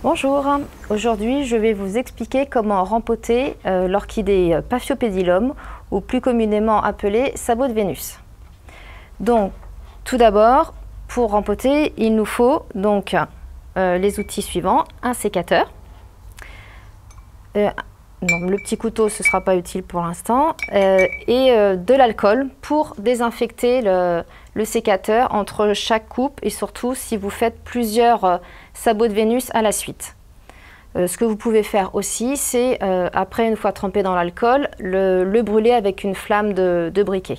Bonjour, aujourd'hui je vais vous expliquer comment rempoter l'orchidée Paphiopedilum ou plus communément appelée sabot de Vénus. Donc tout d'abord, pour rempoter, il nous faut donc les outils suivants: un sécateur. Non, le petit couteau ce ne sera pas utile pour l'instant, et de l'alcool pour désinfecter le sécateur entre chaque coupe, et surtout si vous faites plusieurs sabots de Vénus à la suite. Ce que vous pouvez faire aussi, c'est après, une fois trempé dans l'alcool, le brûler avec une flamme de briquet.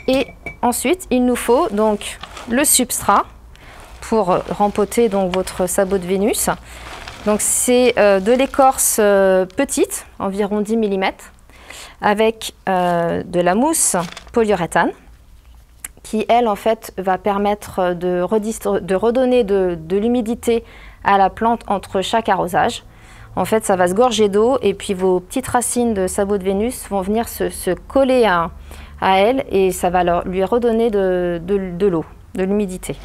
Et ensuite, il nous faut donc le substrat pour rempoter donc votre sabot de Vénus. Donc c'est de l'écorce petite, environ 10 mm, avec de la mousse polyuréthane, qui elle en fait va permettre de redonner de l'humidité à la plante entre chaque arrosage. En fait, ça va se gorger d'eau et puis vos petites racines de sabot de Vénus vont venir se coller à elle, et ça va lui redonner de l'eau, de l'humidité.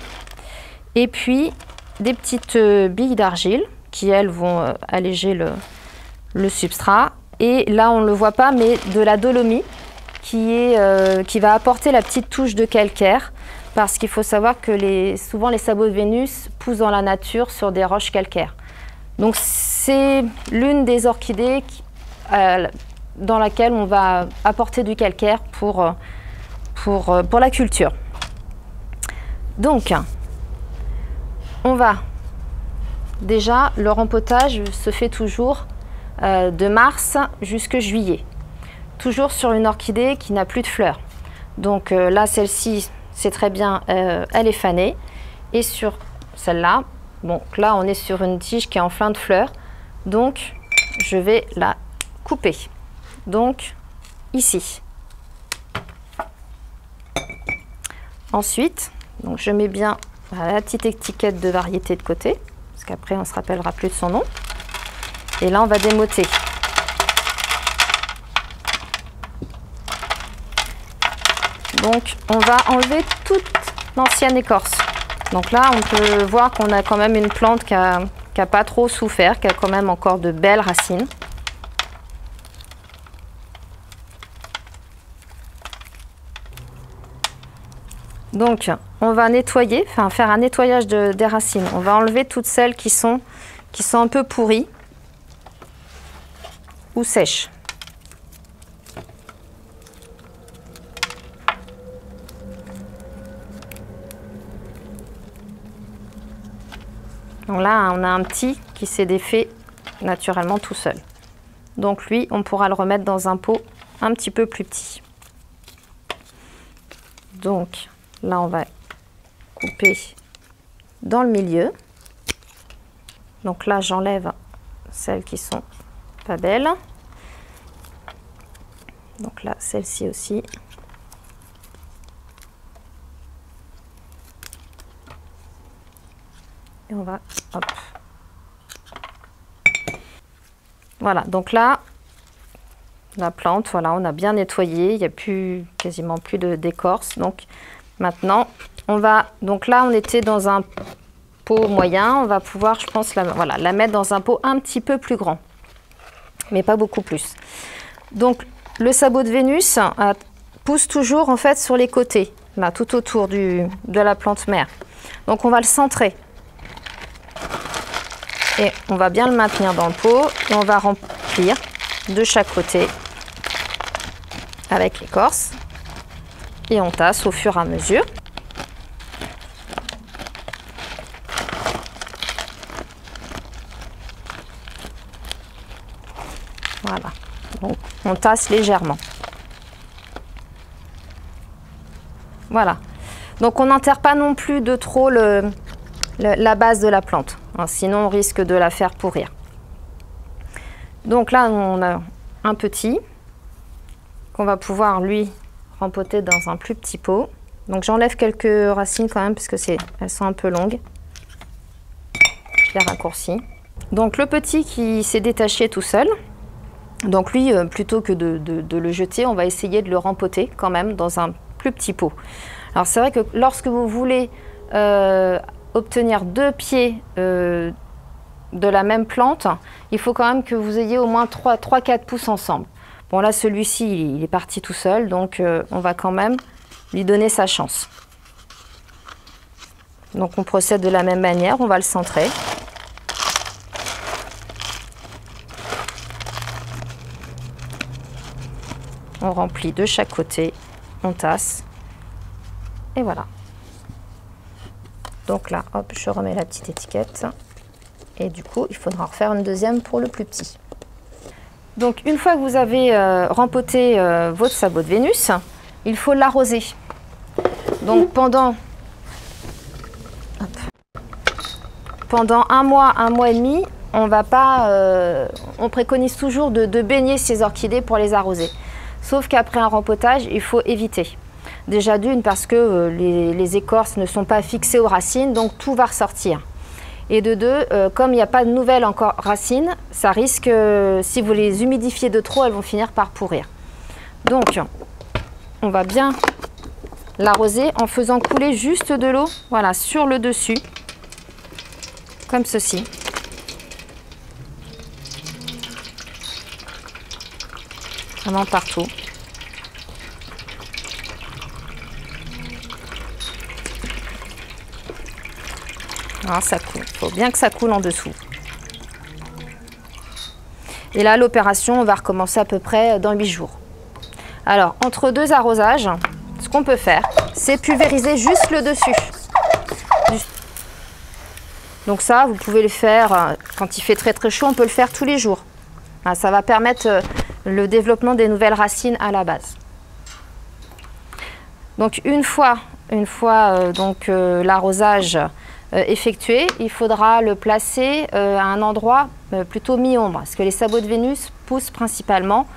Et puis des petites billes d'argile qui elles vont alléger le substrat, et là on ne le voit pas, mais de la dolomie qui va apporter la petite touche de calcaire, parce qu'il faut savoir que souvent les sabots de Vénus poussent dans la nature sur des roches calcaires. Donc c'est l'une des orchidées dans laquelle on va apporter du calcaire pour la culture. Donc on va déjà, le rempotage se fait toujours de mars jusqu'à juillet, toujours sur une orchidée qui n'a plus de fleurs. Donc là, celle-ci, c'est très bien, elle est fanée. Et sur celle-là, bon, là, on est sur une tige qui est en fin de fleurs. Donc, je vais la couper. Donc, ici. Ensuite, donc, je mets bien la petite étiquette de variété de côté, parce qu'après, on ne se rappellera plus de son nom. Et là, on va démoter. Donc, on va enlever toute l'ancienne écorce. Donc là, on peut voir qu'on a quand même une plante qui a pas trop souffert, qui a quand même encore de belles racines. Donc, on va nettoyer, enfin faire un nettoyage des racines. On va enlever toutes celles qui sont un peu pourries ou sèches. Donc là, on a un petit qui s'est défait naturellement tout seul. Donc lui, on pourra le remettre dans un pot un petit peu plus petit. Donc là, on va couper dans le milieu. Donc là, j'enlève celles qui sont pas belles. Donc là, celle-ci aussi. Et on va, hop. Voilà, donc là, la plante, voilà, on a bien nettoyé, il n'y a quasiment plus d'écorce. Donc maintenant, donc là, on était dans un pot moyen, on va pouvoir, je pense, la mettre dans un pot un petit peu plus grand, mais pas beaucoup plus. Donc le sabot de Vénus pousse toujours en fait sur les côtés, là, tout autour de la plante mère. Donc on va le centrer. Et on va bien le maintenir dans le pot, et on va remplir de chaque côté avec l'écorce. Et on tasse au fur et à mesure. Voilà, donc on tasse légèrement. Voilà, donc on n'enterre pas non plus de trop la base de la plante, hein, sinon on risque de la faire pourrir. Donc là, on a un petit qu'on va pouvoir lui rempoter dans un plus petit pot. Donc j'enlève quelques racines quand même parce que elles sont un peu longues. Je les raccourcis. Donc le petit qui s'est détaché tout seul, donc lui, plutôt que de le jeter, on va essayer de le rempoter quand même dans un plus petit pot. Alors c'est vrai que lorsque vous voulez obtenir 2 pieds de la même plante, il faut quand même que vous ayez au moins 3-4 pouces ensemble. Bon là celui-ci il est parti tout seul, donc on va quand même lui donner sa chance. Donc on procède de la même manière, on va le centrer. On remplit de chaque côté, on tasse, et voilà. Donc là, hop, je remets la petite étiquette. Et du coup, il faudra en refaire une deuxième pour le plus petit. Donc une fois que vous avez rempoté votre sabot de Vénus, il faut l'arroser. Donc pendant un mois et demi, on préconise toujours de baigner ces orchidées pour les arroser. Sauf qu'après un rempotage, il faut éviter. Déjà d'une parce que les écorces ne sont pas fixées aux racines, donc tout va ressortir. Et de deux, comme il n'y a pas de nouvelles encore racines, ça risque, si vous les humidifiez de trop, elles vont finir par pourrir. Donc, on va bien l'arroser en faisant couler juste de l'eau, voilà, sur le dessus, comme ceci. Vraiment partout. Alors ça coule, il faut bien que ça coule en dessous. Et là, l'opération, on va recommencer à peu près dans 8 jours. Alors, entre deux arrosages, ce qu'on peut faire, c'est pulvériser juste le dessus. Donc ça, vous pouvez le faire quand il fait très très chaud, on peut le faire tous les jours. Ça va permettre le développement des nouvelles racines à la base. Donc une fois l'arrosage effectué, il faudra le placer à un endroit plutôt mi-ombre, parce que les sabots de Vénus poussent principalement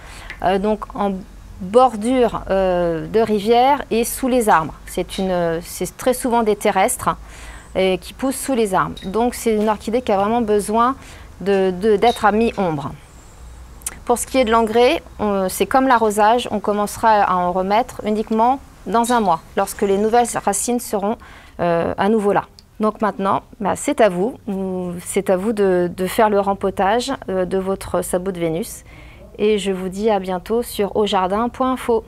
donc en bordure de rivière et sous les arbres. C'est très souvent des terrestres qui poussent sous les arbres. Donc c'est une orchidée qui a vraiment besoin d'être à mi-ombre. Pour ce qui est de l'engrais, c'est comme l'arrosage, on commencera à en remettre uniquement dans un mois, lorsque les nouvelles racines seront à nouveau là. Donc maintenant, c'est à vous de faire le rempotage de votre sabot de Vénus. Et je vous dis à bientôt sur aujardin.info.